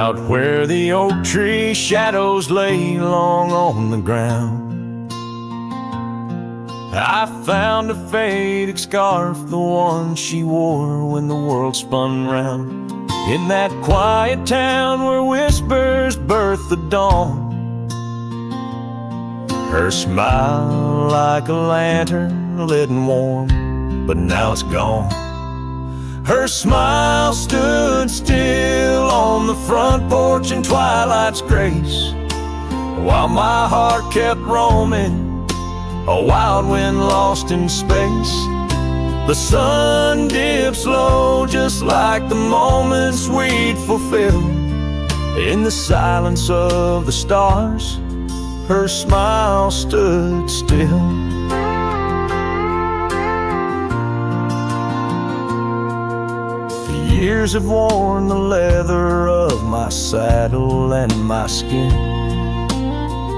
Out where the oak tree shadows lay long on the ground, I found a faded scarf, the one she wore when the world spun round. In that quiet town where whispers birth the dawn, her smile like a lantern lit and warm, but now it's gone. Her smile stood still on the front porch in twilight's grace, while my heart kept roaming, a wild wind lost in space. The sun dips low just like the moments we'd fulfill. In the silence of the stars, her smile stood still. Years have worn the leather of my saddle and my skin.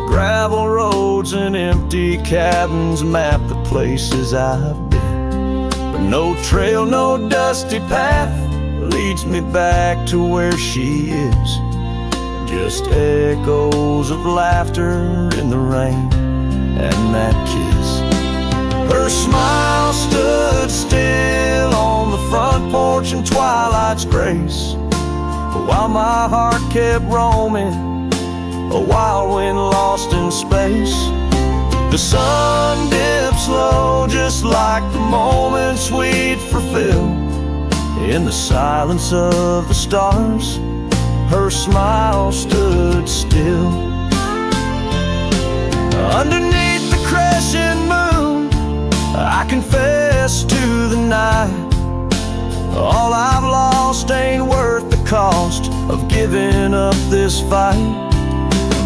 Gravel roads and empty cabins map the places I've been, but no trail, no dusty path leads me back to where she is. Just echoes of laughter in the rain and that kiss. Her smile stood still on the front porch in twilight's grace, while my heart kept roaming, a wild wind lost in space. The sun dips low just like the moments we'd fulfill. In the silence of the stars, her smile stood still. Underneath the crescent moon, I confess to the night, all I've lost ain't worth the cost of giving up this fight.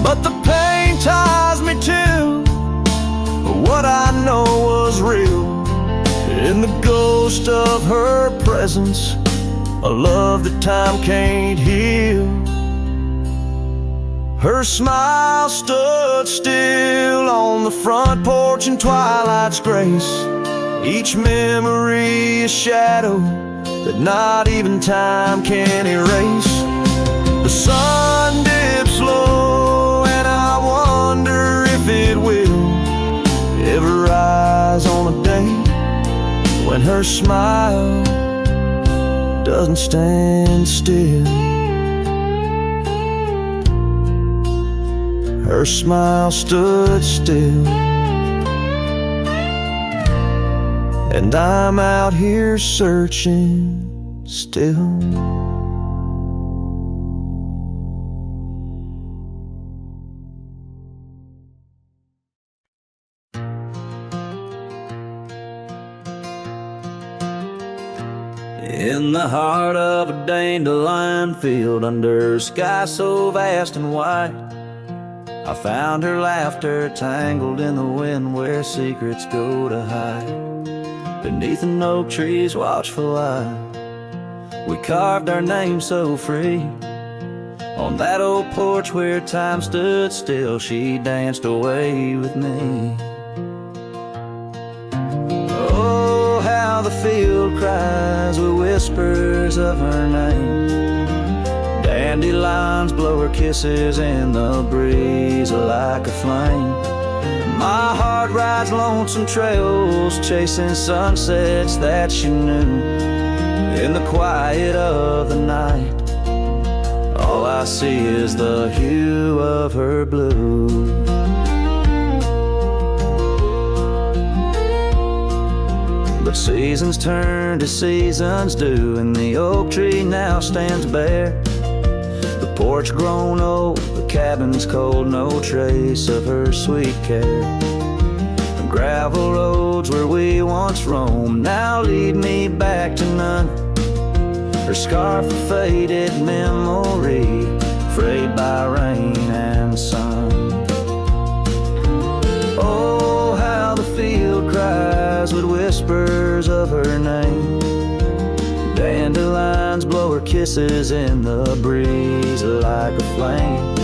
But the pain ties me to what I know was real, in the ghost of her presence, a love that time can't heal. Her smile stood still on the front porch in twilight's grace, each memory a shadow that not even time can erase. The sun dips low and I wonder if it will ever rise on a day when her smile doesn't stand still. Her smile stood still, and I'm out here searching still. In the heart of a dandelion field, under a sky so vast and white, I found her laughter tangled in the wind where secrets go to hide. Beneath an oak tree's watchful eye, we carved our name so free. On that old porch where time stood still, she danced away with me. Oh, how the field cries with whispers of her name. Dandelions blow her kisses in the breeze like a flame. My heart rides lonesome trails, chasing sunsets that she knew. In the quiet of the night, all I see is the hue of her blue. But seasons turn to seasons do, and the oak tree now stands bare. The porch grown old, the cabin's cold, no trace of her sweet care. The gravel roads where we once roamed now lead me back to none. Her scarf a faded memory, frayed by rain and sun. Oh, how the field cries with whispers of her name. Dandelions blow her kisses in the breeze like a flame.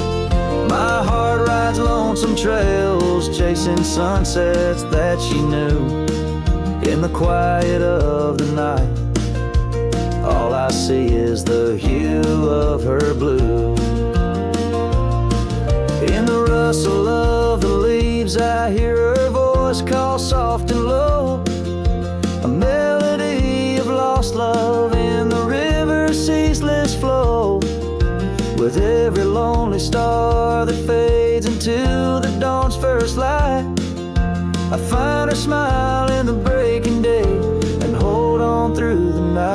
My heart rides lonesome trails, chasing sunsets that she knew. In the quiet of the night, all I see is the hue of her blue. In the rustle of the leaves, I hear her voice call soft and low, a melody of lost love in the river's ceaseless flow. With every lonely star that fades into the dawn's first light, I find her smile in the breaking day and hold on through the night.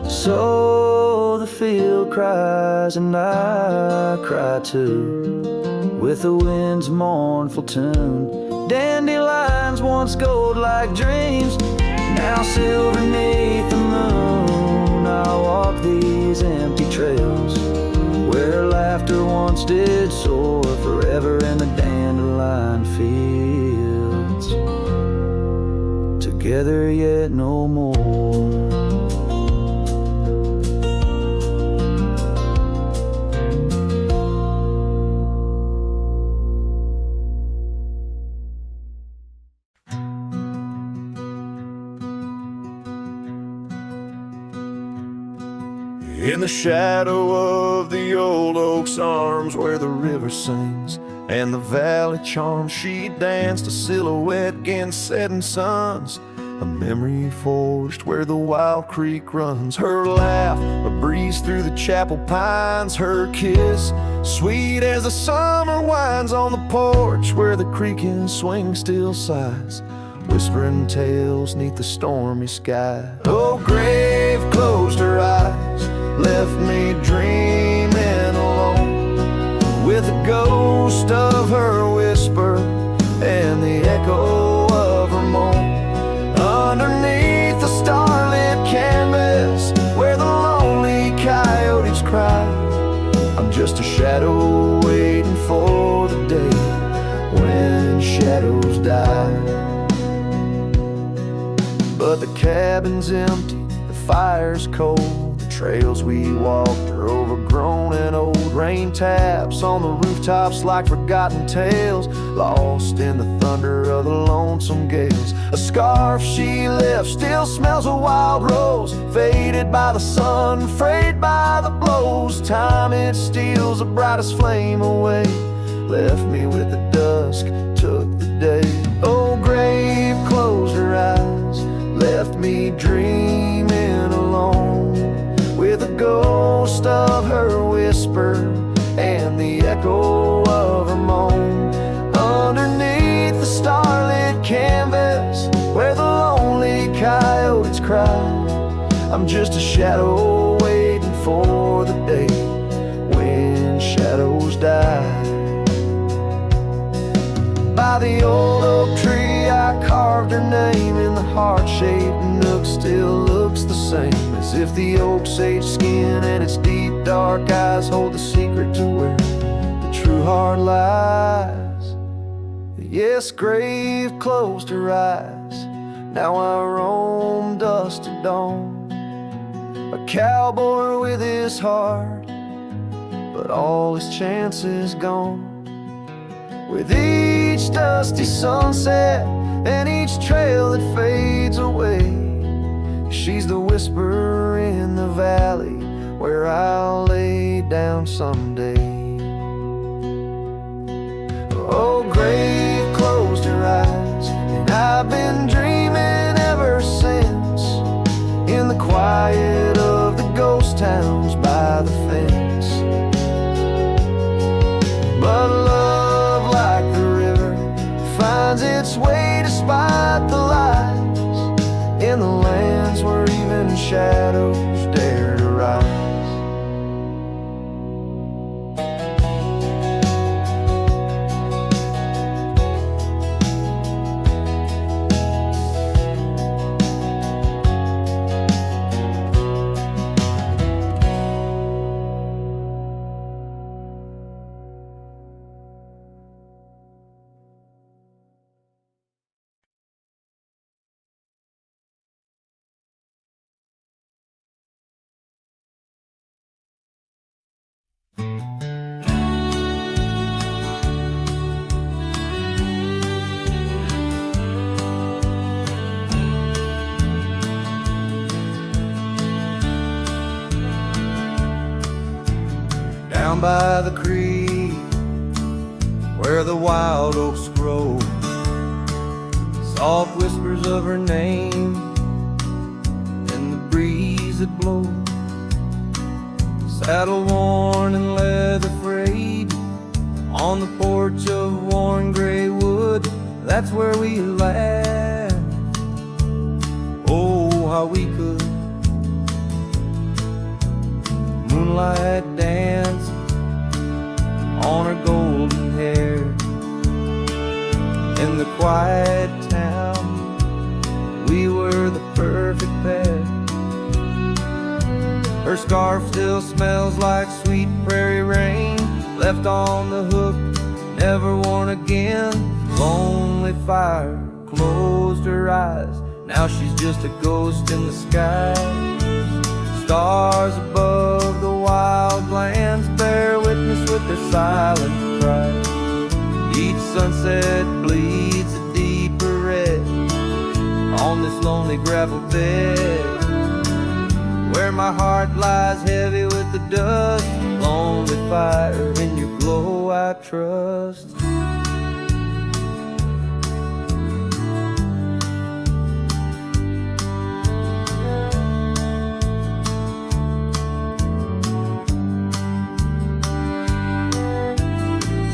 So the field cries and I cry too, with the wind's mournful tune. Dandelions once gold like dreams, now silver neath the moon. I walk these empty trails where laughter once did soar forever in the dandelion fields, together yet no more. In the shadow of the old oak's arms, where the river sings and the valley charms, she danced a silhouette against setting suns, a memory forged where the wild creek runs. Her laugh, a breeze through the chapel pines, her kiss, sweet as the summer winds on the porch where the creaking swing still sighs, whispering tales neath the stormy sky. Oh, grave closed her eyes, left me dreaming alone, with the ghost of her whisper and the echo of her moan. Underneath the starlit canvas where the lonely coyotes cry, I'm just a shadow waiting for the day when shadows die. But the cabin's empty, the fire's cold, trails we walked are overgrown and old. Rain taps on the rooftops like forgotten tales, lost in the thunder of the lonesome gales. A scarf she left still smells of wild rose, faded by the sun, frayed by the blows. Time it steals the brightest flame away, left me with the dusk, took the day. Oh, grave closed her eyes, left me dreaming alone, with the ghost of her whisper and the echo of her moan. Underneath the starlit canvas where the lonely coyotes cry, I'm just a shadow waiting for the day when shadows die. By the old oak tree I carved her name in the heart-shaped nook, still looks the same, as if the oak's sage skin and its deep dark eyes hold the secret to where the true heart lies. Yes, grave closed her eyes, now I roam dusk to dawn, a cowboy with his heart, but all his chances gone. With each dusty sunset and each trail that fades away, she's the whisper in the valley where I'll lay down someday. Oh, grave closed her eyes, and I've been dreaming ever since, in the quiet of the ghost towns by the fence. But love, like the river, finds its way despite the lies, in the lands where even shadows dare to rise. by the Crie, where the wild oaks grow. Soft whispers of her name in the breeze that blows. Saddle worn and leather frayed on the porch of worn gray wood. That's where we laughed. Oh, how we could. Moonlight dance on her golden hair. In the quiet town, we were the perfect pair. Her scarf still smells like sweet prairie rain, left on the hook, never worn again. Lonely fire closed her eyes, now she's just a ghost in the sky. Stars above the wild lands bear witness with their silent cry. Each sunset bleeds a deeper red on this lonely gravel bed, where my heart lies heavy with the dust. Lonely fire, in your glow I trust.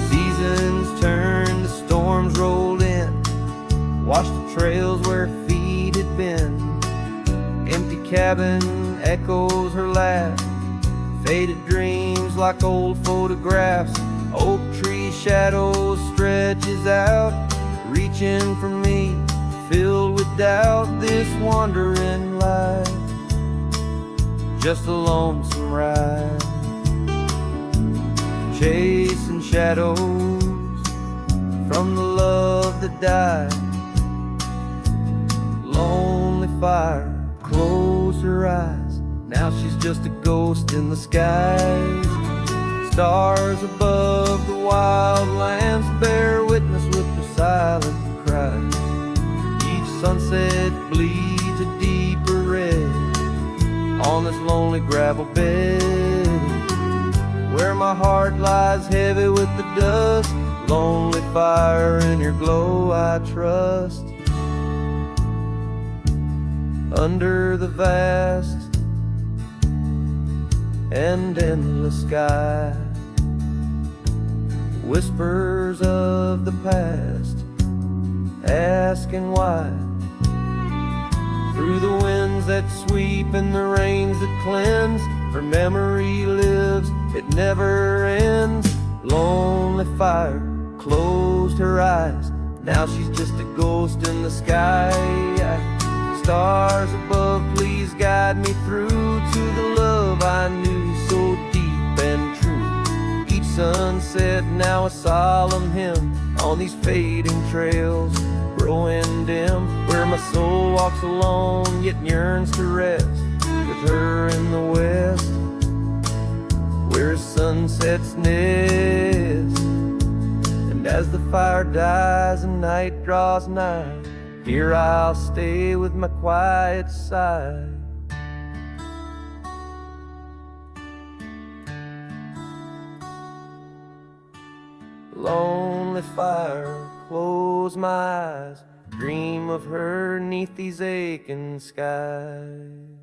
Seasons turned, the storms rolled in, washed the trails where feet had been. Empty cabin echoes her laugh, faded dreams like old photographs. Oak tree shadows stretches out, reaching for me, filled with doubt. This wandering life, just a lonesome ride, chasing shadows from the love that died. Lonely fire closed her eyes, now she's just a ghost in the skies. Stars above the wild lands bear witness with their silent cries. Each sunset bleeds a deeper red on this lonely gravel bed, where my heart lies heavy with the dust. Lonely fire, in your glow I trust. Under the vast and endless sky, whispers of the past, asking why. Through the winds that sweep and the rains that cleanse, her memory lives, it never ends. Lonely fire closed her eyes, now she's just a ghost in the sky. Stars above, please guide me through to the love I knew so deep and true. Each sunset now a solemn hymn on these fading trails growing dim, where my soul walks alone yet yearns to rest with her in the west, where sunsets nest. And as the fire dies and night draws nigh, here I'll stay with my quiet sigh. Lonely fire, close my eyes, dream of her 'neath these aching skies.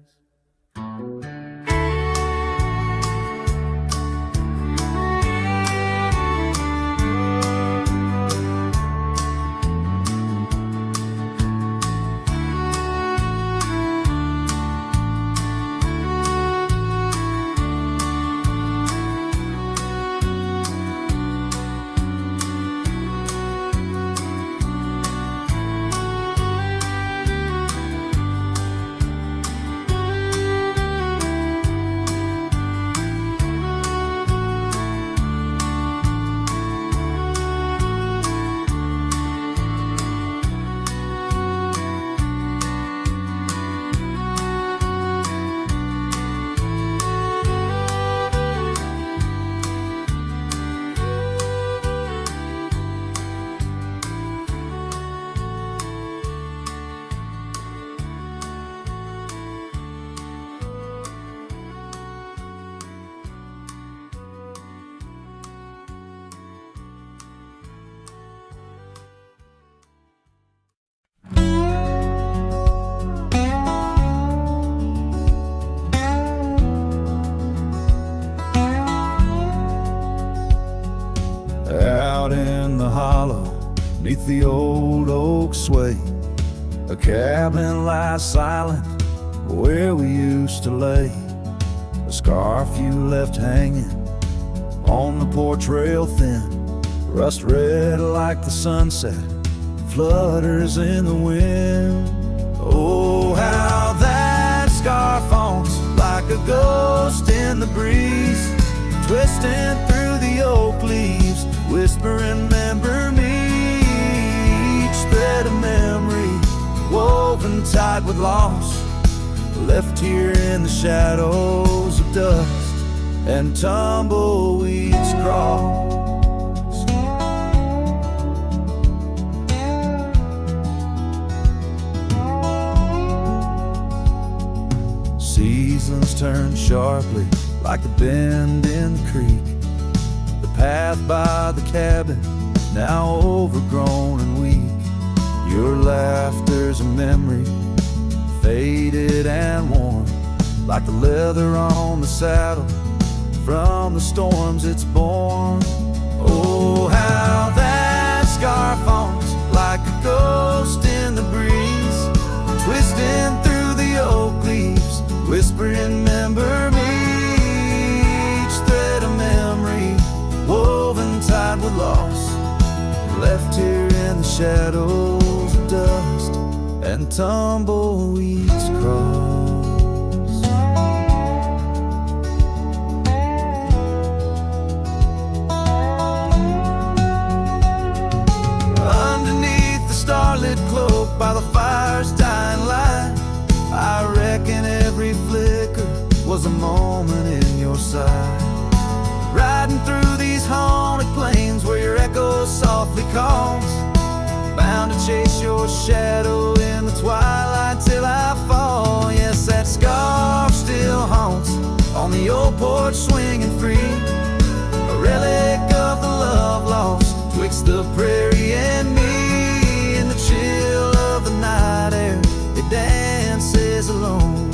out in the hollow, 'neath the old oak sway, a cabin lies silent where we used to lay. A scarf you left hanging on the porch rail thin, rust red like the sunset, flutters in the wind. Oh, how that scarf haunts like a ghost in the breeze, twisting through the oak leaves, whispering, remember me. Each thread of memory, woven tight with loss, left here in the shadows of dust and tumbleweeds cross. Seasons turn sharply like the bend in the creek. The path by the cabin, now overgrown and weak. Your laughter's a memory, faded and worn, like the leather on the saddle, from the storms it's born. Oh, how that scarf haunts like a ghost in the breeze, twisting through the oak leaves, whispering, remember me. Each thread of memory, woven tight with loss, left here in the shadows of dust and tumbleweeds cross. Underneath the starlit cloak by the fire's dying light, I reckon every flicker was a moment in your sight. Riding through these haunted plains where your echo softly calls, bound to chase your shadow in the twilight till I fall. Yes, that scarf still haunts on the old porch, swinging free, a relic of the love lost twixt the prairie and me. In the chill of the night air, it dances alone,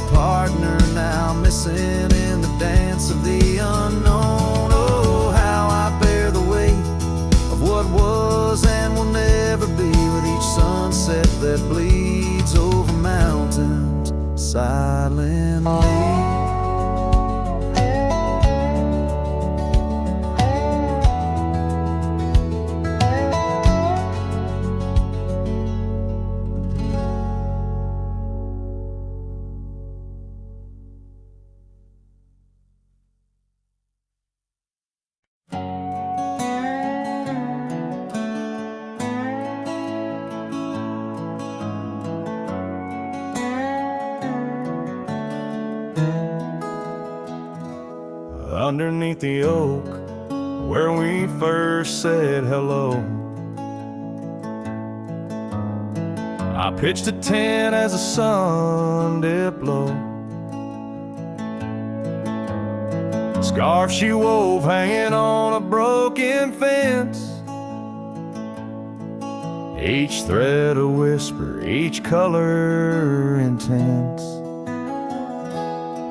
a partner now missing in the dance of the unknown. Oh, how I bear the weight of what was and will never be, with each sunset that bleeds over mountains silently. Underneath the oak where we first said hello, I pitched a tent as the sun dipped low. Scarf she wove hanging on a broken fence, each thread a whisper, each color intense.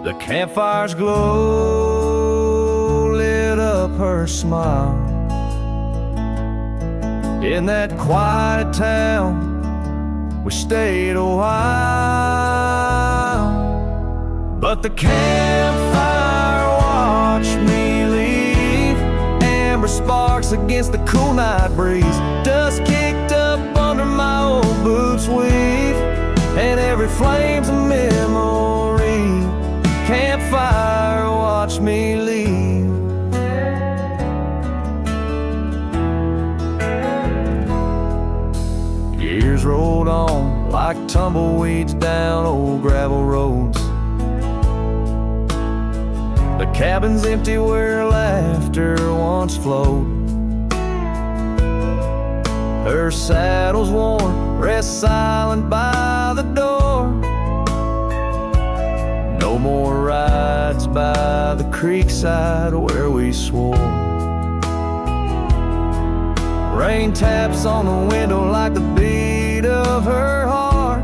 The campfire's glow lit up her smile. In that quiet town we stayed a while, but the campfire watched me leave. Amber sparks against the cool night breeze, dust kicked up under my old boots weave, and every flame's a memory. Campfire watched me leave. Years rolled on like tumbleweeds down old gravel roads. The cabin's empty where laughter once flowed. Her saddle's worn, rests silent by the door. No more rides by the creekside where we swore. Rain taps on the window like the beat of her heart,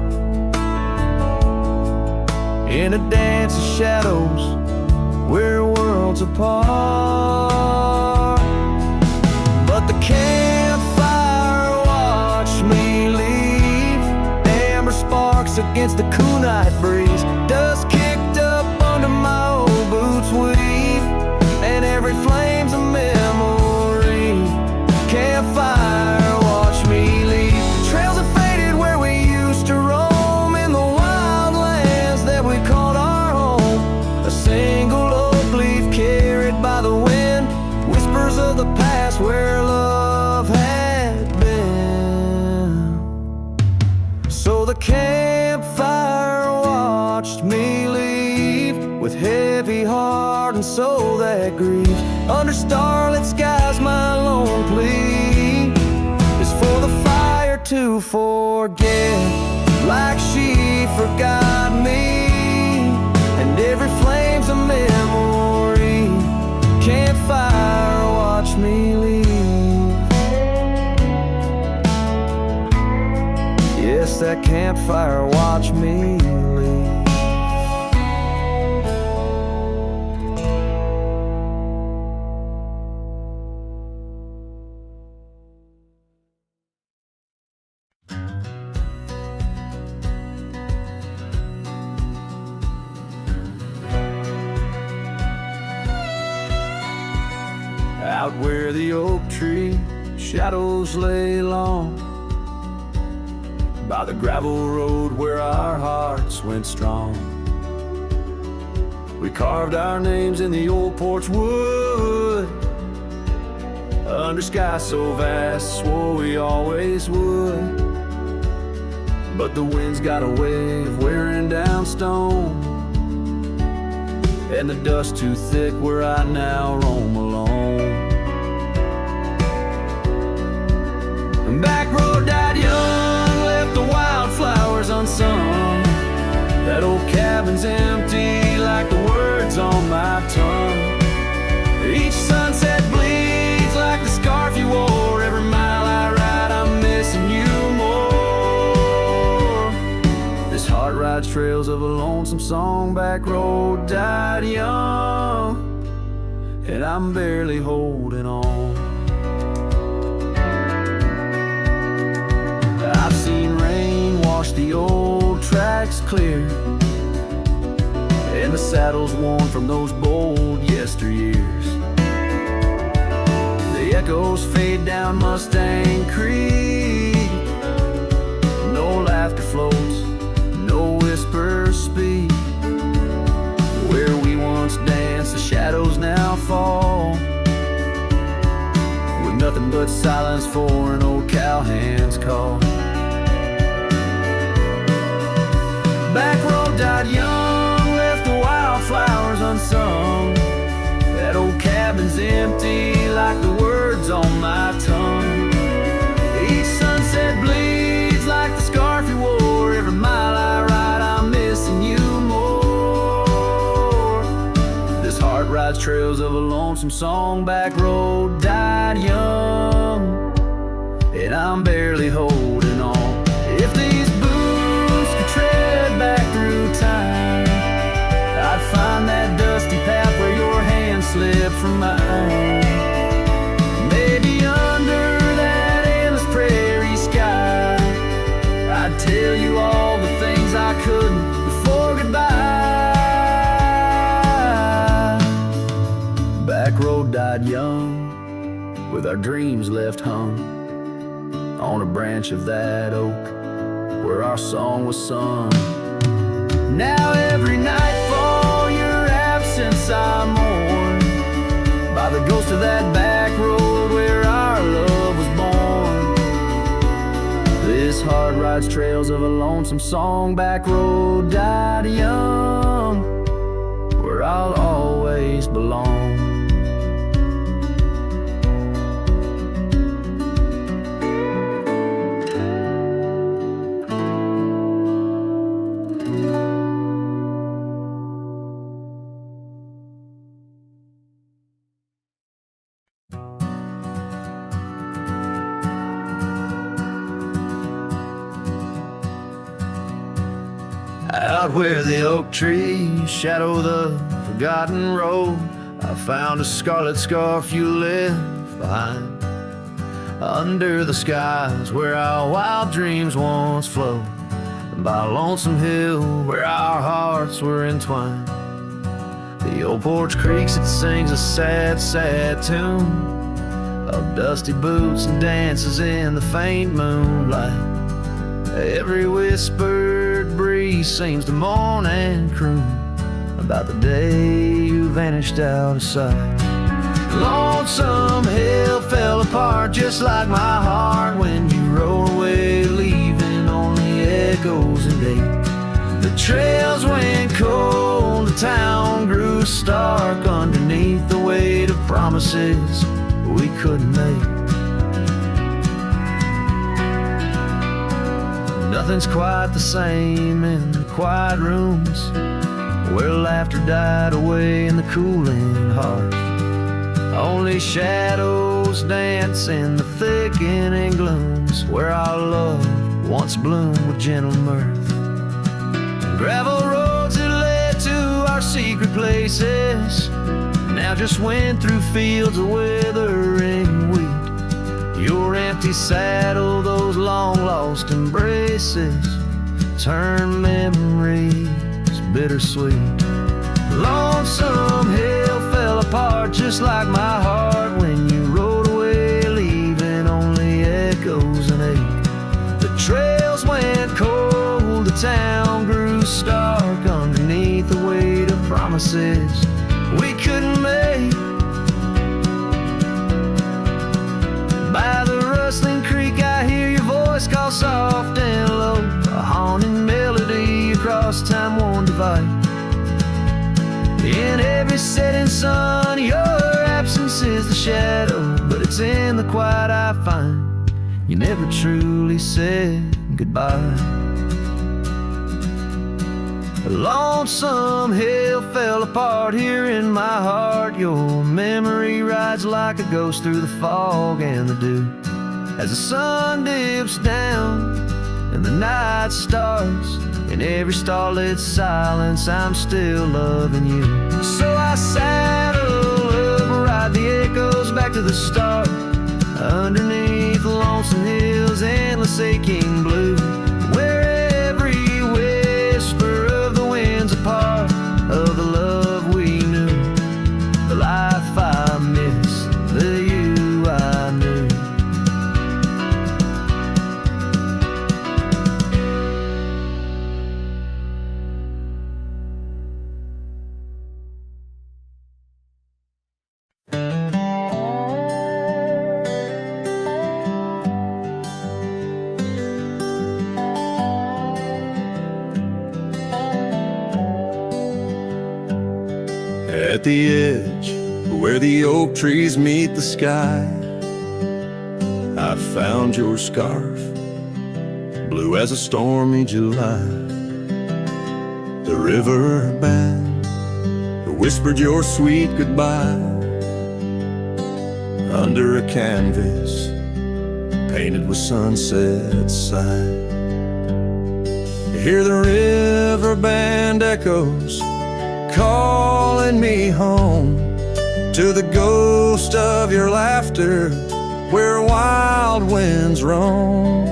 in a dance of shadows we're worlds apart. against the cool night breeze. Dust kicked up under my old boots weave, and every flame's a memory. Campfire, watch me leave. Trails have faded where we used to roam, in the wild lands that we called our home. A single oak leaf carried by the wind, whispers of the past where love had been. So the campfire watched me leave, with heavy heart and soul that grieves. Under starlit skies my lone plea is for the fire to forget, like she forgot me. And every flame's a memory. Campfire, watch me leave. Yes, that campfire, watch me leave. Out where the oak tree shadows lay long, by the gravel road where our hearts went strong, we carved our names in the old porch wood, under sky so vast, swore we always would. But the wind's got a way of wearing down stone, and the dust too thick where I now roam alone. Back road died young, left the wildflowers unsung. That old cabin's empty like the words on my tongue. Each sunset bleeds like the scarf you wore. Every mile I ride I'm missing you more. This heart rides trails of a lonesome song. Back road died young, and I'm barely holding on. I've seen rain wash the old tracks clear, and the saddles worn from those bold yesteryears. The echoes fade down Mustang Creek. No laughter floats, no whispers speak. Where we once danced, the shadows now fall, with nothing but silence for an old cowhand's call. Back road died young, left the wildflowers unsung. That old cabin's empty like the words on my tongue. Each sunset bleeds like the scarf you wore. Every mile I ride I'm missing you more. This heart rides trails of a lonesome song. Back road died young, and I'm barely holding on. If these boots could tread back through time, I'd find that dusty path where your hand slipped from mine. Maybe under that endless prairie sky, I'd tell you all the things I couldn't before goodbye. Back road died young, with our dreams left hung on a branch of that oak where our song was sung. Now every nightfall your absence I mourn, by the ghost of that back road where our love was born. This heart rides trails of a lonesome song. Back road died young, where I'll always belong. Out where the oak trees shadow the forgotten road, I found a scarlet scarf you left behind. Under the skies where our wild dreams once flowed, by a lonesome hill where our hearts were entwined. The old porch creaks, it sings a sad, sad tune of dusty boots and dances in the faint moonlight. Every whispered breeze seems to mourn and croon about the day you vanished out of sight. Lonesome hill fell apart just like my heart when you rode away, leaving only echoes and ache. The trails went cold, the town grew stark underneath the weight of promises we couldn't make. Nothing's quite the same in the quiet rooms where laughter died away in the cooling heart. Only shadows dance in the thickening glooms where our love once bloomed with gentle mirth. Gravel roads that led to our secret places now just went through fields of withering wheat. Your empty saddle, those long-lost embraces, turn memories bittersweet. Lonesome hill fell apart just like my heart when you rode away, leaving only echoes and ache. The trails went cold, the town grew stark underneath the weight of promises we couldn't make. By the rustling creek I hear your voice call soft and low, a haunting melody across time-worn divide. In every setting sun your absence is the shadow, but it's in the quiet I find you never truly said goodbye. A lonesome hill fell apart here in my heart. Your memory rides like a ghost through the fog and the dew. As the sun dips down and the night starts, in every starlit silence I'm still loving you. So I saddle up, ride the echoes back to the start, underneath the lonesome hills, endless aching blue, where every whisper of the wind's a part of the love we knew, the life I miss, the you I knew. At the edge where the oak trees meet the sky, I found your scarf, blue as a stormy July. The river band whispered your sweet goodbye under a canvas painted with sunset side. You hear the river band echoes calling me home to the ghost of your laughter where wild winds roam.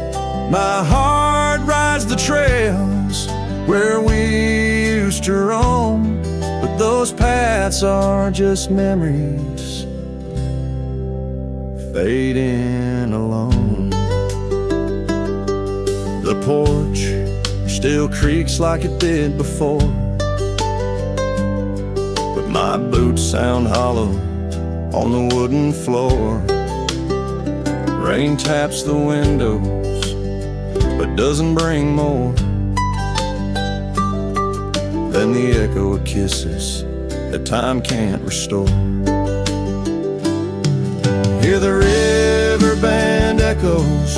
My heart rides the trails where we used to roam, but those paths are just memories fading alone. The porch still creaks like it did before, my boots sound hollow on the wooden floor. Rain taps the windows, but doesn't bring more than the echo of kisses that time can't restore. Hear the river band echoes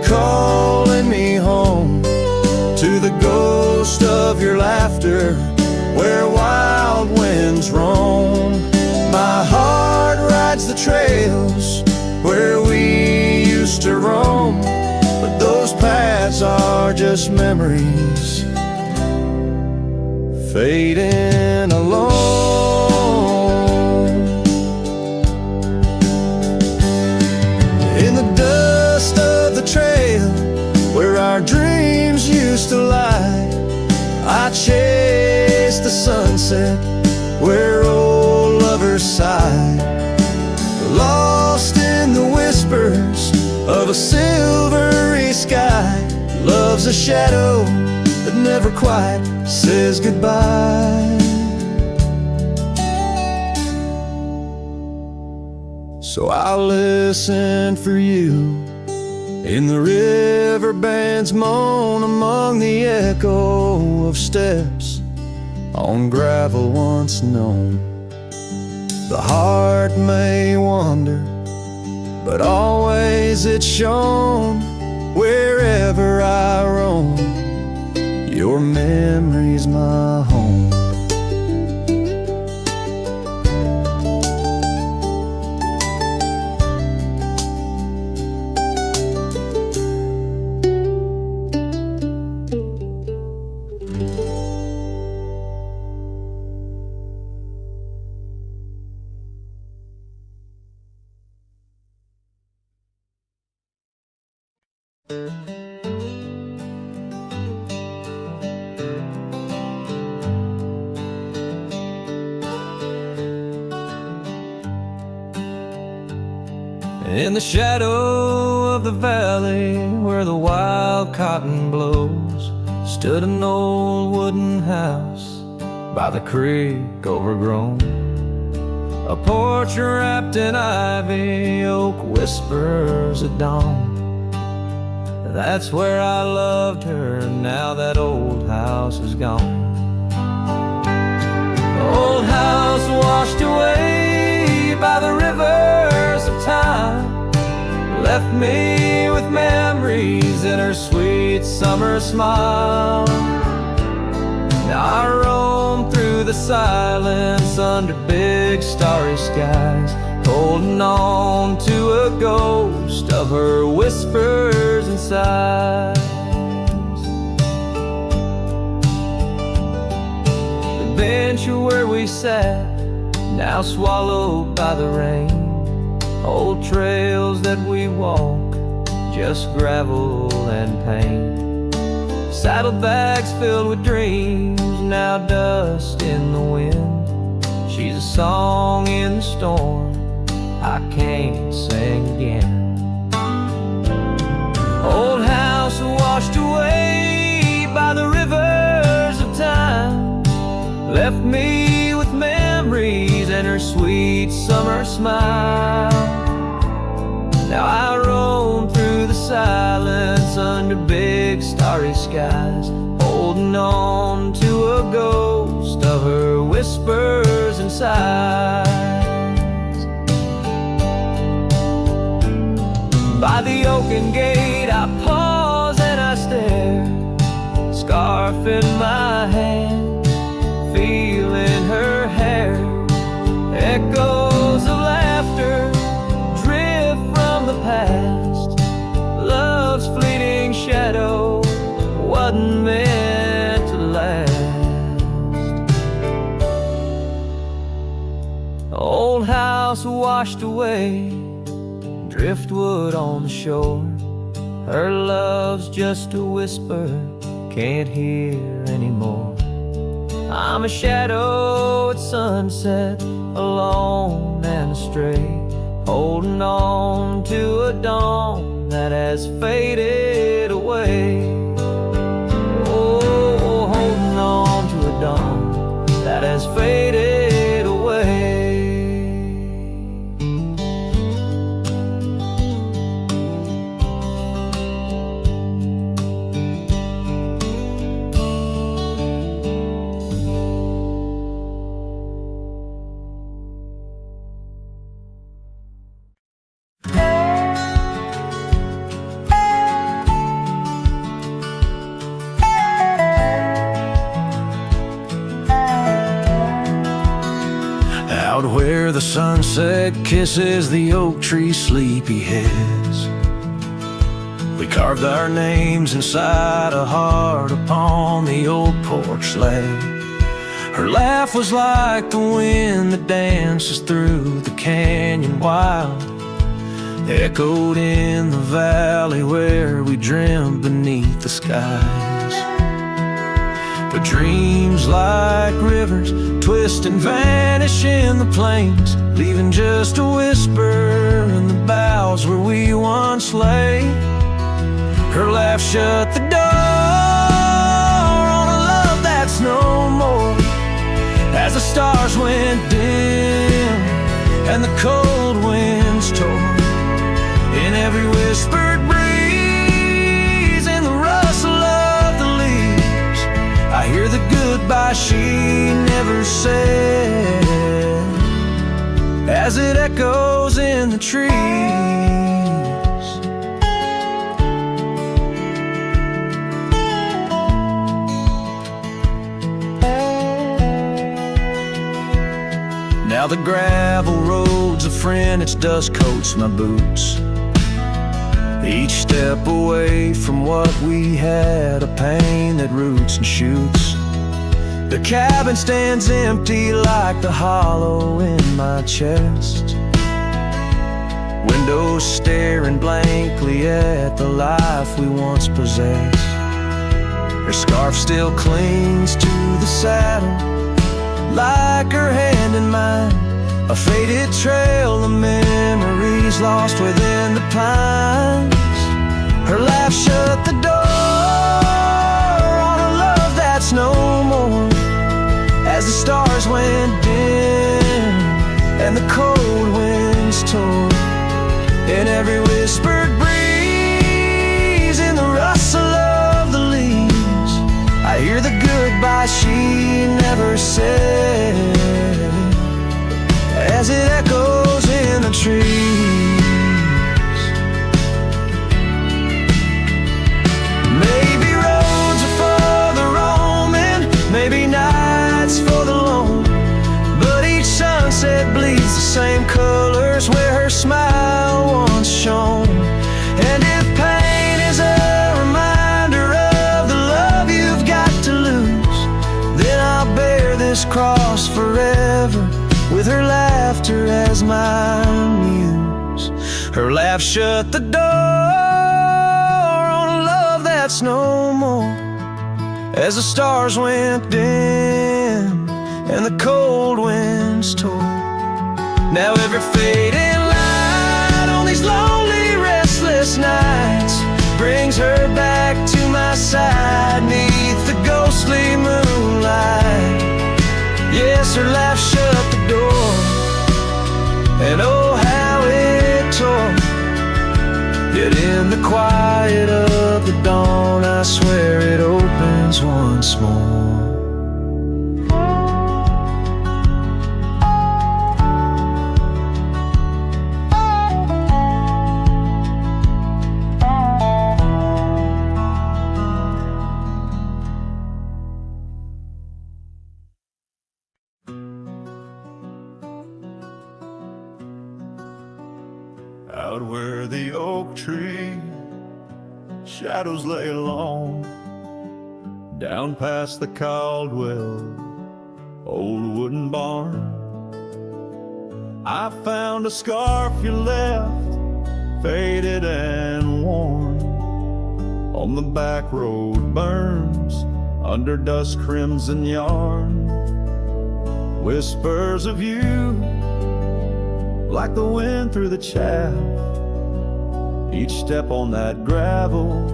calling me home to the ghost of your laughter where wild winds roam. My heart rides the trails where we used to roam, but those paths are just memories fading alone. In the dust of the trail where our dreams used first light, I chased the sunset where old lovers sighed, lost in the whispers of a silvery sky. Love's a shadow that never quite says goodbye. So I'll listen for you in the riverband's moan, among the echo of steps on gravel once known. The heart may wander, but always it's shown. Wherever I roam, your memory's my home. In the shadow of the valley where the wild cotton blows, stood an old wooden house by the creek overgrown. A porch wrapped in ivy, oak whispers at dawn. That's where I loved her, now that old house is gone. Old house washed away by the rivers of time, left me with memories in her sweet summer smile. Now I roam through the silence under big starry skies, holding on to a ghost of her whispers and sighs. The bench where we sat, now swallowed by the rain. Old trails that we walk, just gravel and pain. Saddlebags filled with dreams, now dust in the wind. She's a song in the storm I can't sing again. Old house washed away by the rivers of time, left me with memories and her sweet summer smile. Now I roam through the silence under big starry skies, holding on to a ghost of her whispers and sighs. By the oaken gate I pause and I stare, scarf in my hand, feeling her hair. Echoes of laughter drift from the past, love's fleeting shadow wasn't meant to last. Old house washed away, driftwood on the shore. Her love's just a whisper, can't hear anymore. I'm a shadow at sunset, alone and astray, holding on to a dawn that has faded away. Oh, holding on to a dawn that has faded away. Out where the sunset kisses the oak tree sleepy heads, we carved our names inside a heart upon the old porch slab. Her laugh was like the wind that dances through the canyon wild, echoed in the valley where we dreamt beneath the skies. Dreams like rivers twist and vanish in the plains, leaving just a whisper in the boughs where we once lay. Her laugh shut the door on a love that's no more, as the stars went dim and the cold winds tore. In every whispered breeze, in the rustle of the leaves, I hear the goodbye she never said, as it echoes in the trees. Now the gravel road's a friend, its dust coats my boots. Each step away from what we had, a pain that roots and shoots. The cabin stands empty like the hollow in my chest. Windows staring blankly at the life we once possessed. Her scarf still clings to the saddle, like her hand in mine, a faded trail of memories lost within the pines. Her laugh shut the door on a love that's no more, as the stars went dim and the cold winds tore. In every whispered breeze, in the rustle of the leaves, I hear the goodbye she never said, as it echoes in the trees. Maybe roads are for the roaming, maybe nights for the lone, but each sunset bleeds the same colors where her smile once shone. And if pain is a reminder of the love you've got to lose, then I'll bear this cross forever, with her laughter as my muse. Her laugh shut the door on a love that's no more, as the stars went dim and the cold winds tore. Now every fading light on these lonely, restless nights brings her back to my side, neath the ghostly moonlight. Yes, her laugh shut the door, and oh how it tore. Yet in the quiet of the dawn, I swear it opens once more. Out where the oak tree shadows lay long, down past the Caldwell old wooden barn, I found a scarf you left, faded and worn. On the back road burns under dust crimson yarn, whispers of you like the wind through the chaff. Each step on that gravel,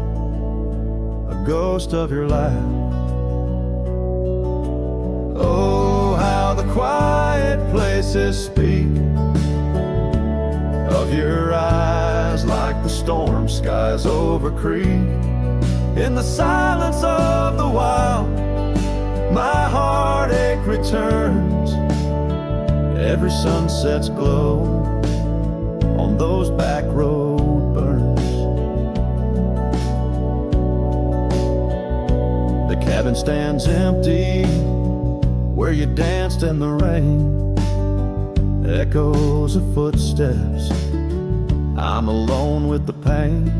a ghost of your laugh. Oh, how the quiet places speak of your eyes, like the storm skies over Crie. In the silence of the wild, my heartache returns. Every sunset's glow on those back road burns. The cabin stands empty where you danced in the rain. Echoes of footsteps, I'm alone with the pain.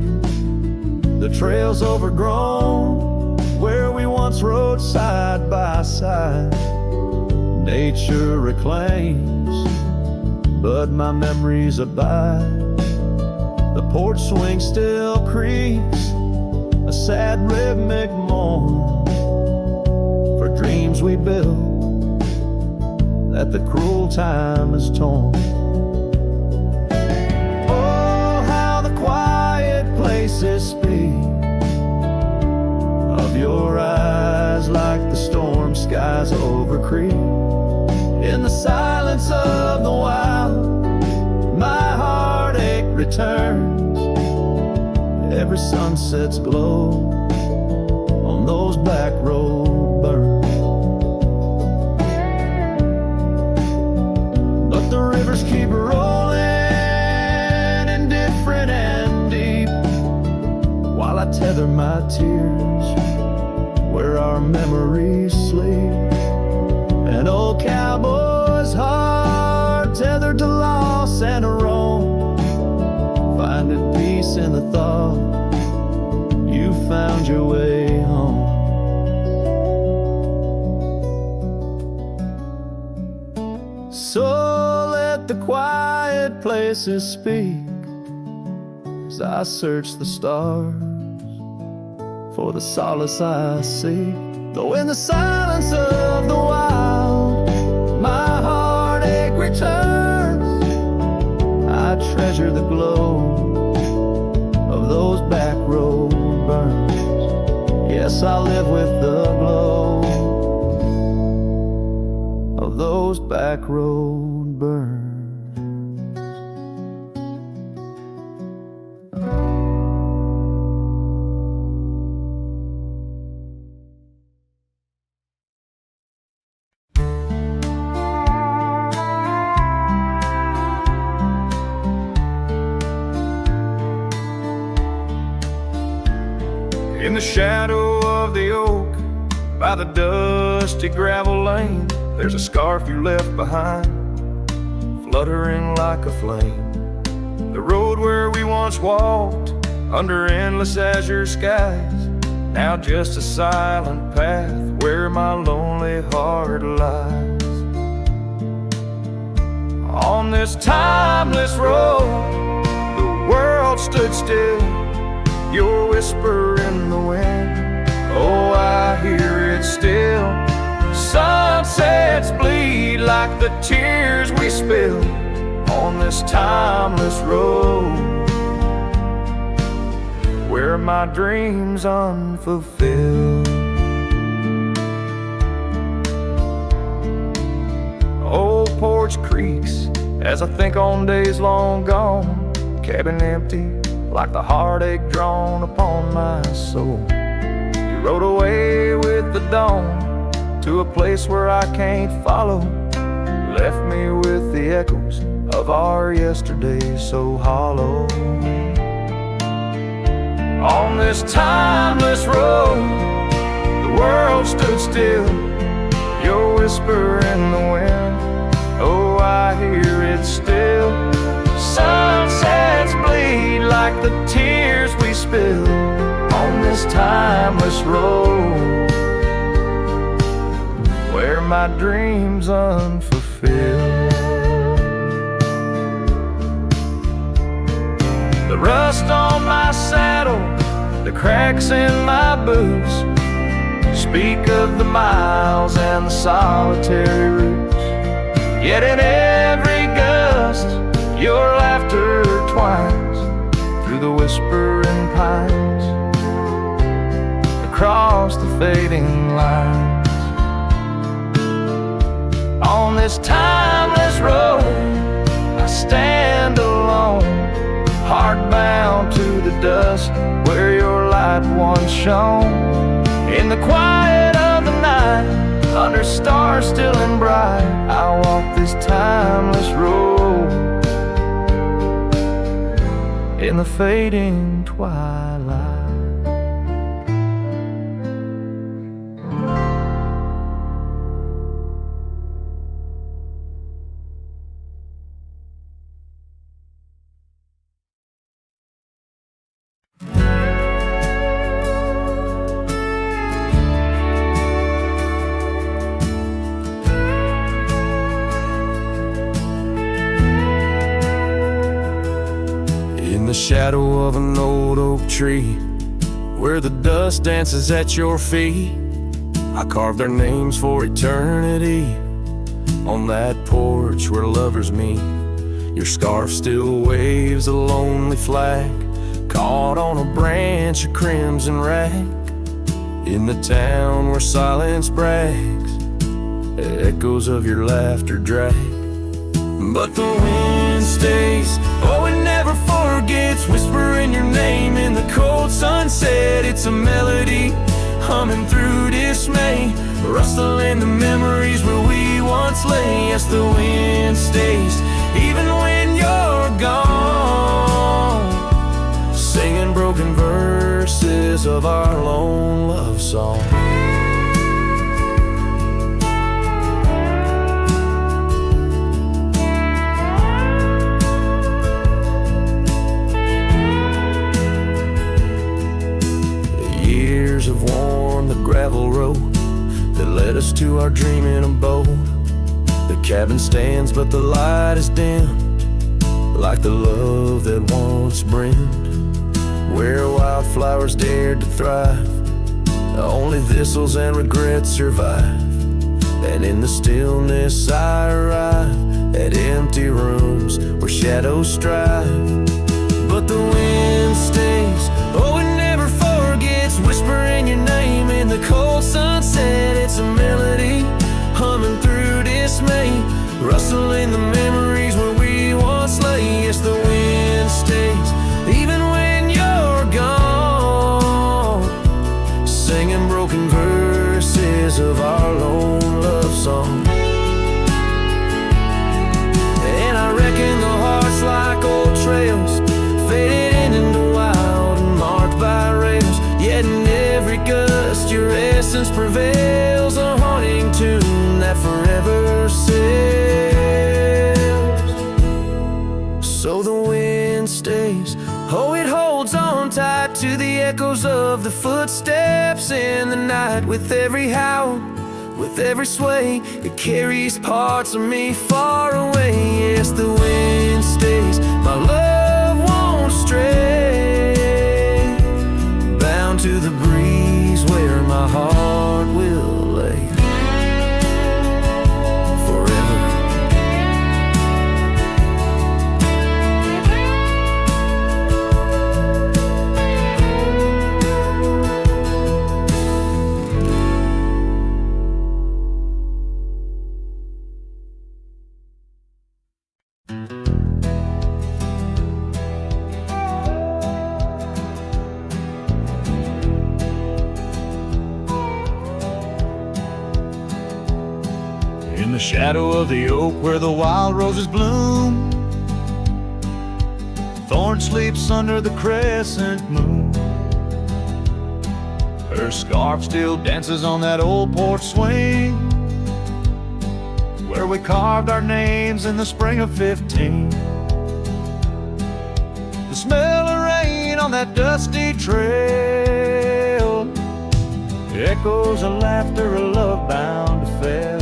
The trail's overgrown where we once rode side by side. Nature reclaims, but my memories abide. The porch swing still creaks, a sad rhythmic mourn for that the cruel time has torn. Oh, how the quiet places speak of your eyes like the storm skies over Crie. In the silence of the wild, my heartache returns. Every sunset's glow on those back road burns. But the rivers keep rolling, indifferent and deep, while I tether my tears where our memories sleep. An old cowboy's heart tethered to loss and a wrong, finding peace in the thought you found your way home. So let the quiet places speak as I search the stars for the solace I seek. Though in the silence of the wild, my heartache returns, I treasure the glow of those back road burns. Yes, I live with the glow of those back road burns. In the shadow of the oak, by the dusty gravel lane, there's a scarf you left behind, fluttering like a flame. The road where we once walked, under endless azure skies, now just a silent path where my lonely heart lies. On this timeless road, the world stood still, your whisper in the wind, oh, I hear it still. Sunsets bleed like the tears we spill on this timeless road, where my dreams unfulfilled. Old porch creaks as I think on days long gone, cabin empty like the heartache drawn upon my soul. You rode away with the dawn to a place where I can't follow, left me with the echoes of our yesterdays so hollow. On this timeless road, the world stood still, your whisper in the wind, oh, I hear it still. Sunsets bleed like the tears we spill on this timeless road, where my dreams unfulfilled. The rust on my saddle, the cracks in my boots, speak of the miles and the solitary routes. Yet in every gust, your laughter twines through the whispering pines, across the fading lines. On this timeless road, I stand alone, heart bound to the dust where your light once shone. In the quiet of the night, under stars still and bright, I walk this timeless road in the fading twilight. In the shadow of an old oak tree, where the dust dances at your feet, I carved their names for eternity on that porch where lovers meet. Your scarf still waves a lonely flag, caught on a branch of crimson rag, in the town where silence brags, echoes of your laughter drag. But the wind stays, oh it never forgets, whispering your name in the cold sunset. It's a melody, humming through dismay, rustling the memories where we once lay. Yes, the wind stays, even when you're gone, singing broken verses of our lone love song. Years have worn the gravel road that led us to our dreaming abode. The cabin stands, but the light is dimmed, like the love that once brimmed, where wildflowers dared to thrive. Only thistles and regrets survive, and in the stillness I arrive at empty rooms where shadows strive. But the wind stays, oh it never forgets, whispering your name in the cold sunset. It's a melody, humming through dismay, rustling the memories where we once lay. Yes, the wind stays, even when you're gone, singing broken verses of our lone love song. And I reckon the hearts like old trails, faded into wild and marked by rails, yet in every gust your essence prevails, a haunting tune that forever sails. So the wind stays, oh it holds on tight to the echoes of the footsteps in the night. With every howl, with every sway, it carries parts of me far away. Yes, the wind stays, my love won't stray, bound to the breeze where my heart will lay forever. In the shadow of the oak where the wild roses bloom, Thorn sleeps under the crescent moon. Her scarf still dances on that old porch swing, where we carved our names in the spring of 15. The smell of rain on that dusty trail echoes of laughter, a love bound to fail.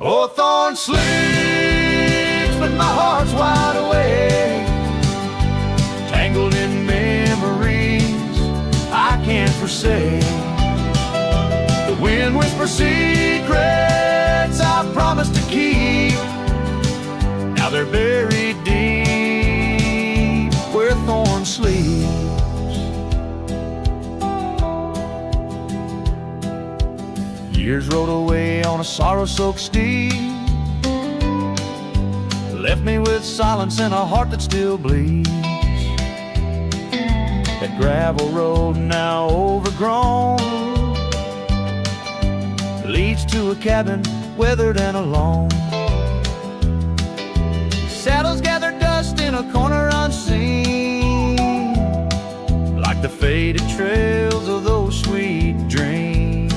Oh, Thorn sleeps, but my heart's wide awake, tangled in memories I can't forsake. The wind whispers secrets I promised to keep, now they're buried deep where Thorn sleeps. Years rode away on a sorrow-soaked steed, left me with silence and a heart that still bleeds. That gravel road now overgrown leads to a cabin weathered and alone. Saddles gather dust in a corner unseen, like the faded trails of those sweet dreams.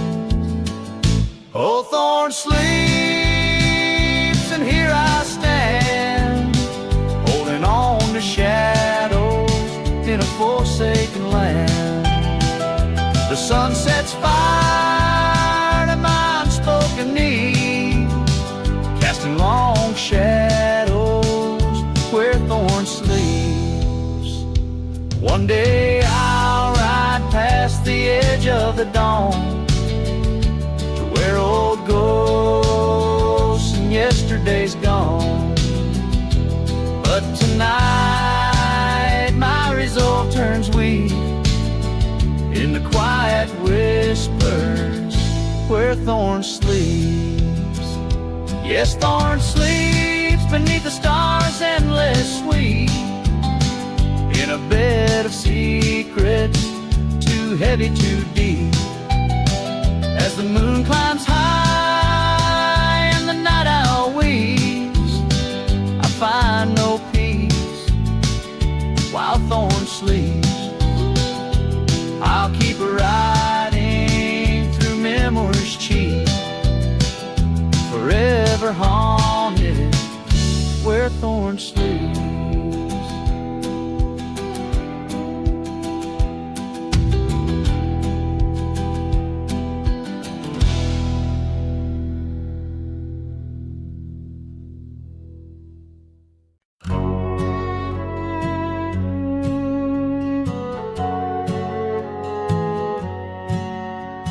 Oh, Thorn sleeps, and here I stand, holding on to shadows in a forsaken land. The sun sets fire to my unspoken need, casting long shadows where Thorn sleeps. One day I'll ride past the edge of the dawn, where old gold night, my resolve turns weak into quiet whispers where Thorn sleeps. Yes, Thorn sleeps beneath the stars, endless sweet, in a bed of secrets, too heavy, too deep. As the moon climbs high and the night owl weeps, I find no peace while Thorn sleeps. I'll keep riding through memories cheap, forever haunted where Thorn sleeps.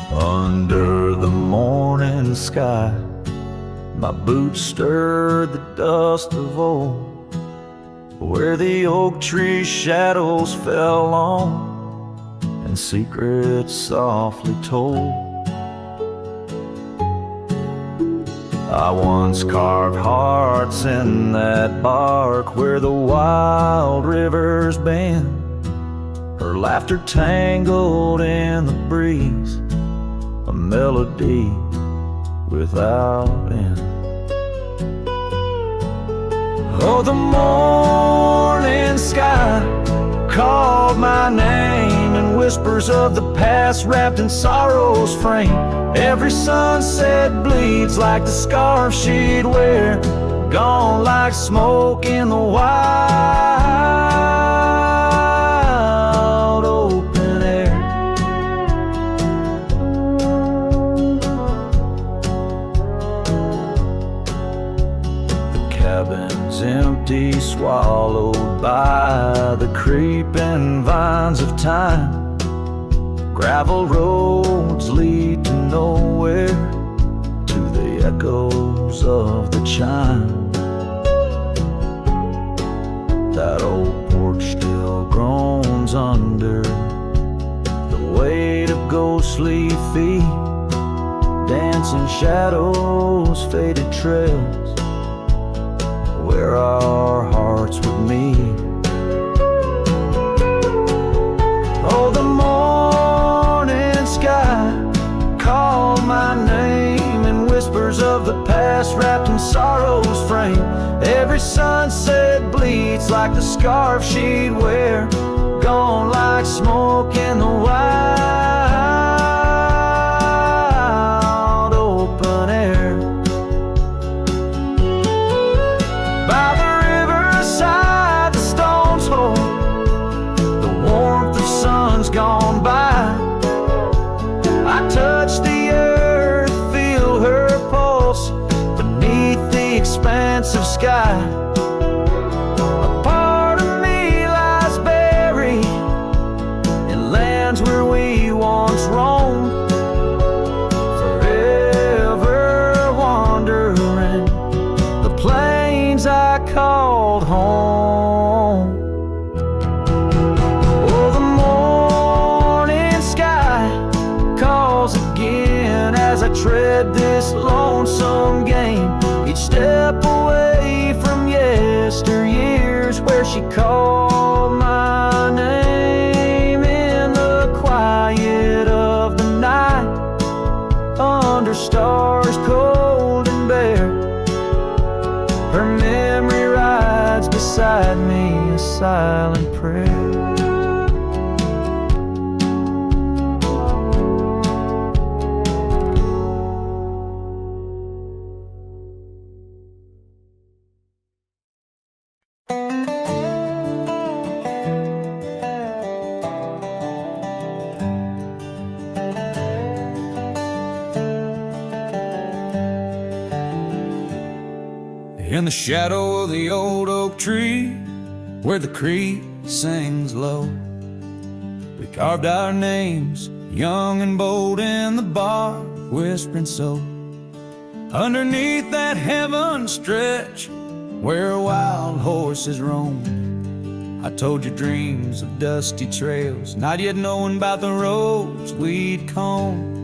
Under the morning sky, my boots stirred the dust of old, where the oak tree shadows fell on and secrets softly told. I once carved hearts in that bark where the wild rivers bend, her laughter tangled in the breeze, a melody without end. Oh, the morning sky called my name in whispers of the past wrapped in sorrow's frame. Every sunset bleeds like the scarf she'd wear, gone like smoke in the wild open air. The cabin's empty, swallowed by the creeping vines of time. Gravel roads lead to nowhere, to the echoes of the chime. That old porch still groans under the weight of ghostly feet, dancing shadows, faded trails, where our hearts would meet. Oh, the morning sky called my name in whispers of the past wrapped in sorrow's frame. Every sunset bleeds like the scarf she'd wear, gone like smoke in the wild open air. By the riverside the stones hold the warmth of suns gone by. I touch the earth, feel her pulse beneath the expanse of sky. A part of me lies buried in lands where we once roamed, forever wandering the plains I called home. Oh, the morning sky calls again as I tread this lonesome game, each step away from yesteryears where she called my name in the quiet of the night, under stars cold and bare. Her memory rides beside me, a silent prayer. In the shadow of the old oak tree, where the Crie sings low, we carved our names, young and bold, in the bark, whispering so. Underneath that heaven stretch, where wild horses roam. I told you dreams of dusty trails, not yet knowing about the roads we'd comb.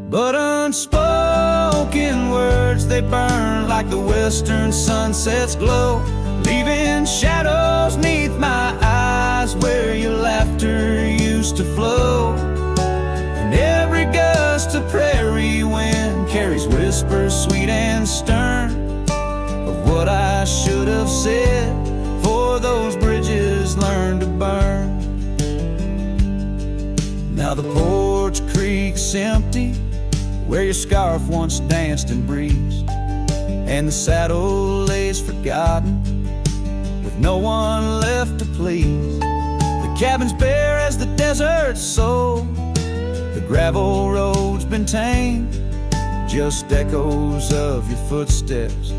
But unspoken words, they burn like the western sunset's glow, leaving shadows neath my eyes where your laughter used to flow. And every gust of prairie wind carries whispers sweet and stern of what I should have said, for those bridges learned to burn. Now the porch creak's empty, where your scarf once danced and breezed, and the saddle lays forgotten, with no one left to please. The cabin's bare as the desert's soul, the gravel road's been tamed, just echoes of your footsteps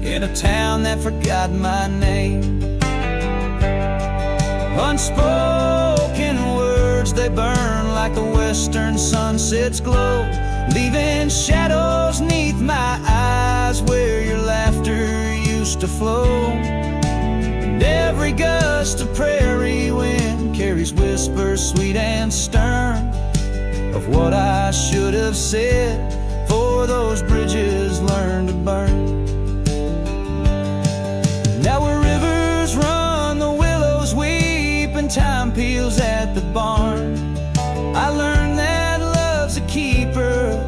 in a town that forgot my name. Unspoken words, they burn like the western sunset's glow, leaving shadows neath my eyes where your laughter used to flow. And every gust of prairie wind carries whispers sweet and stern of what I should have said, for those bridges learned to burn. Now where rivers run, the willows weep, and time peels at the barn, I learned that love's a keeper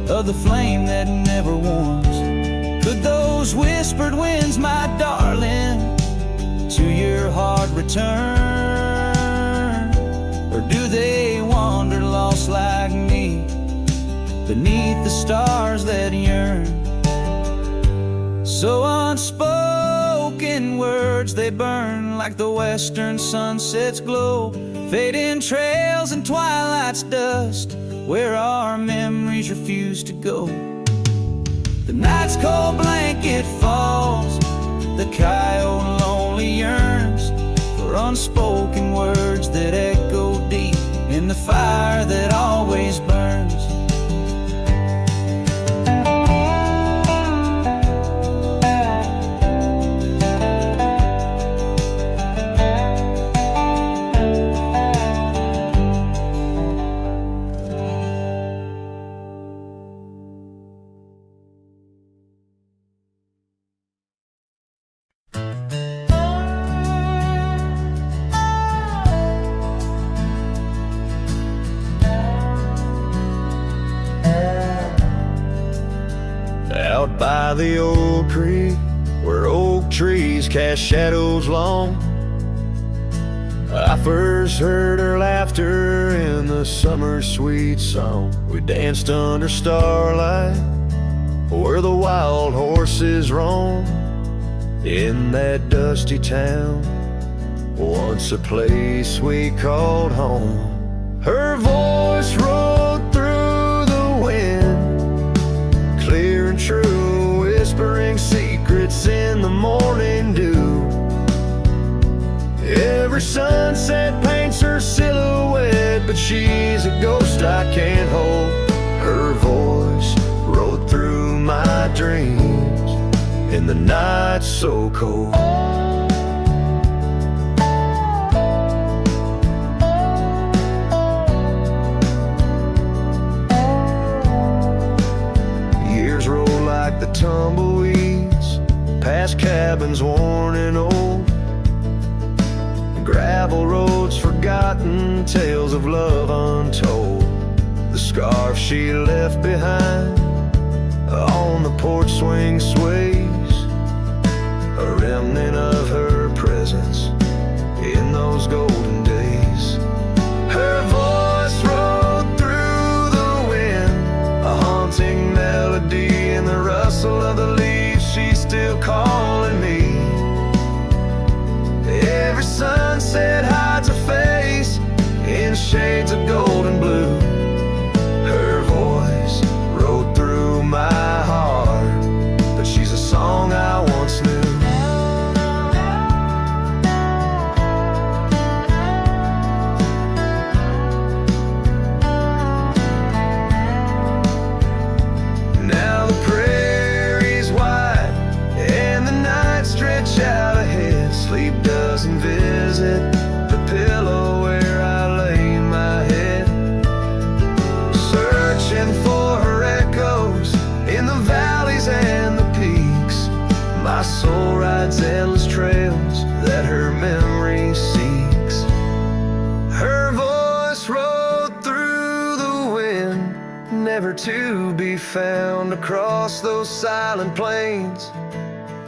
of the flame that never warms. Could those whispered winds, my darling, to your heart return? Or do they wander lost like me beneath the stars that yearn? So unspoken words, they burn like the western sunset's glow, fading trails and twilight's dust where our memories refuse to go. The night's cold blanket falls, the coyote lonely yearns for unspoken words that echo deep in the fire that always burns. Out by the old Crie, where oak trees cast shadows long, I first heard her laughter in the summer sweet song. We danced under starlight where the wild horses roam, in that dusty town, once a place we called home. Her voice rolled through the wind, clear and true, whispering secrets in the morning dew. Every sunset paints her silhouette, but she's a ghost I can't hold. Her voice rode through my dreams in the night so cold. Years roll like the tumbleweeds, past cabins worn and old, gravel roads forgotten, tales of love untold. The scarf she left behind on the porch swing sways, a remnant of her presence in those golden days. Her voice rode through the wind, a haunting melody in the rustle of the leaves. She's still calling me. Every sunset hides a face in shades of gold and blue. Her voice rode through my heart, but she's a song I once knew. Now the prairie's wide and visit the pillow where I lay my head, searching for her echoes in the valleys and the peaks. My soul rides endless trails that her memory seeks. Her voice rode through the wind, never to be found across those silent plains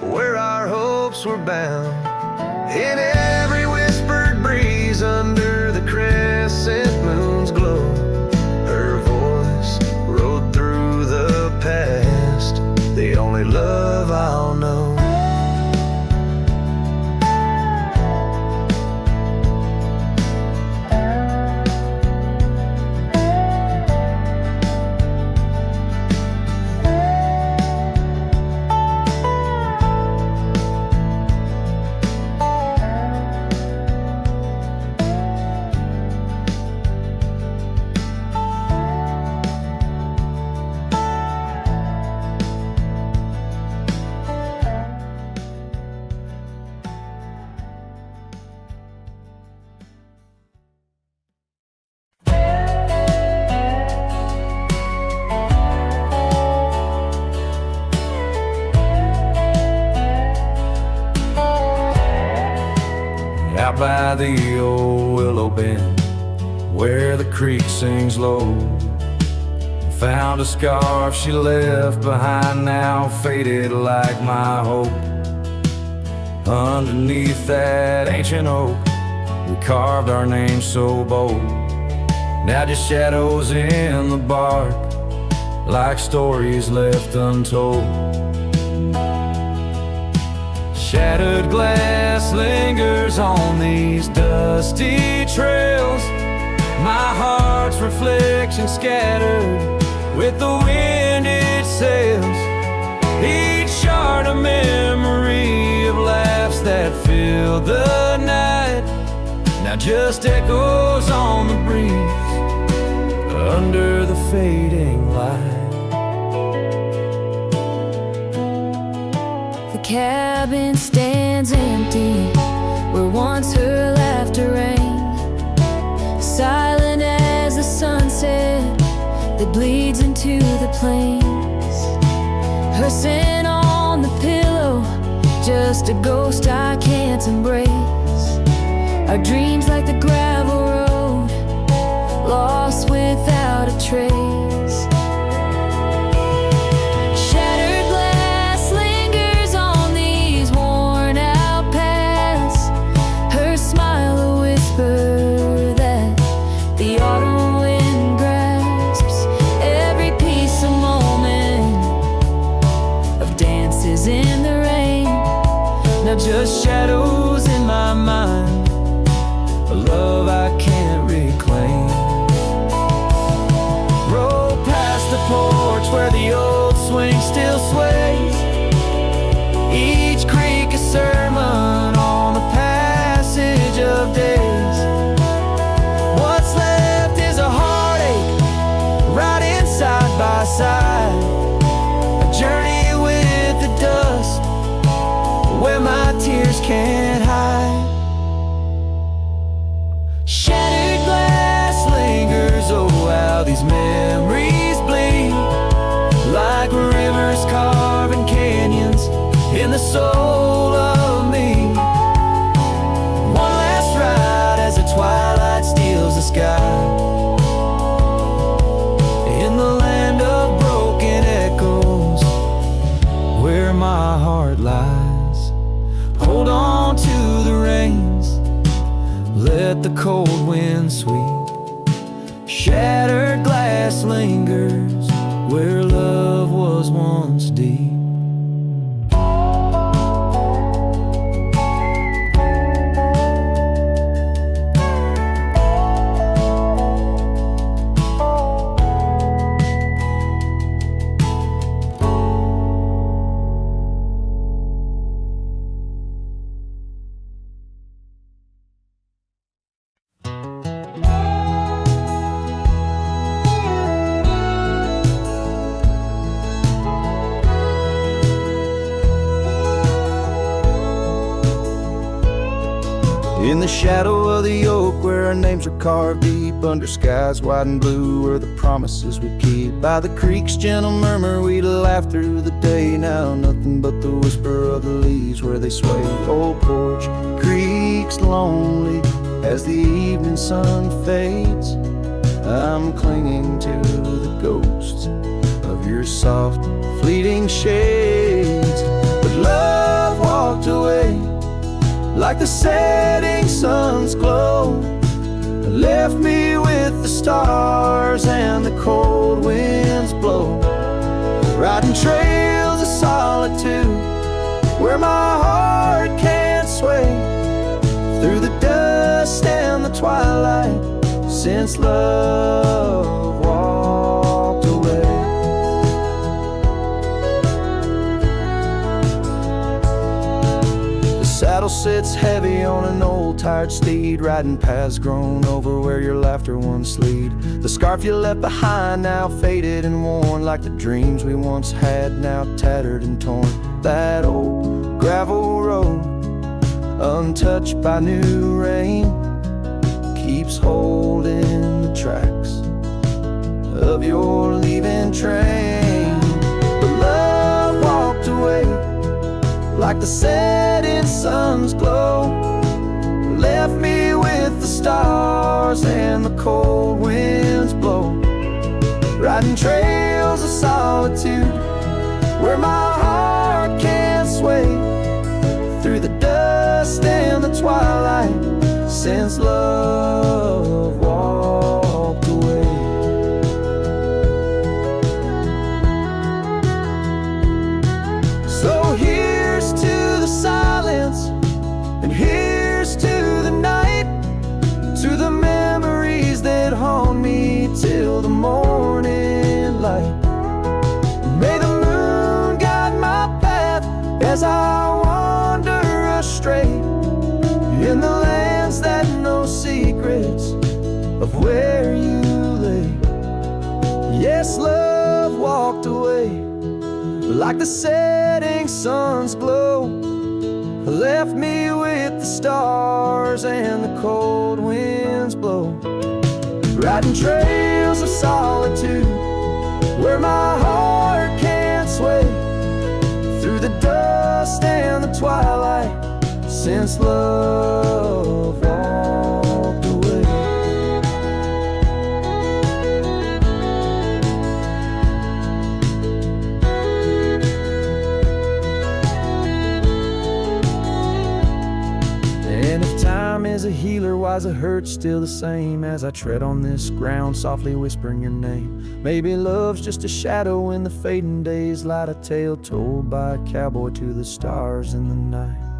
where our hopes were bound. In every whispered breeze under the crescent moon's glow, her voice rode through the past, the only love I'll know. Out by the old willow bend where the creek sings low, found a scarf she left behind, now faded like my hope. Underneath that ancient oak, we carved our names so bold. Now just shadows in the bark, like stories left untold. Shattered glass lingers on these dusty trails, my heart's reflection scattered with the wind it sails. Each shard a memory of laughs that filled the night, now just echoes on the breeze under the fading light. The cabin stands empty where once her laughter rang, silent as the sunset that bleeds into the plains. Her scent on the pillow, just a ghost I can't embrace. Our dreams like the gravel road, lost without a trace. Shattered glass lingers on these worn out paths, her smile a whisper that the autumn wind grasps. Every piece a moment of dances in the rain, now just shadows in my mind, a love I can't reclaim. Roll past the porch where the old swing still sways, each creek a sermon on the passage of days. What's left is a heartache, riding side by side, a journey with the dust where my tears can't hide. Shattered glass lingers, oh how these memories bleed, like rivers carving canyons in the soul of me. One last ride as the twilight steals the sky, in the land of broken echoes where my heart lies. Hold on to the reins, let the cold wind sweep. Shattered glass lingers where love was once deep. In the shadow of the oak where our names are carved deep, under skies wide and blue where the promises we keep. By the creek's gentle murmur we'd laugh through the day. Now nothing but the whisper of the leaves where they sway. Old porch creak's lonely as the evening sun fades. I'm clinging to the ghosts of your soft fleeting shades. But love walked away like the setting sun's glow, left me with the stars and the cold winds blow. Riding trails of solitude where my heart can't sway, through the dust and the twilight, since love walked away. The saddle sits heavy on an old tired steed, riding paths grown over where your laughter once lead. The scarf you left behind now faded and worn, like the dreams we once had now tattered and torn. That old gravel road, untouched by new rain, keeps holding the tracks of your leaving train. But love walked away like the setting sun's glow, left me with the stars and the cold winds blow. Riding trails of solitude where my heart can't sway, through the dust and the twilight, since love walked away. So here's to the silence, and here's to the night, to the memories that haunt me till the morning light. May the moon guide my path as I wander astray, in the lands that know secrets of where you lay. Yes, love walked away like the setting sun's glow, left me with the stars and the cold winds blow. Riding trails of solitude where my heart can't sway, through the dust and the twilight, since love walked away. And if time is a healer, why's the hurt still the same as I tread on this ground, softly whispering your name? Maybe love's just a shadow in the fading days, light a tale told by a cowboy to the stars in the night.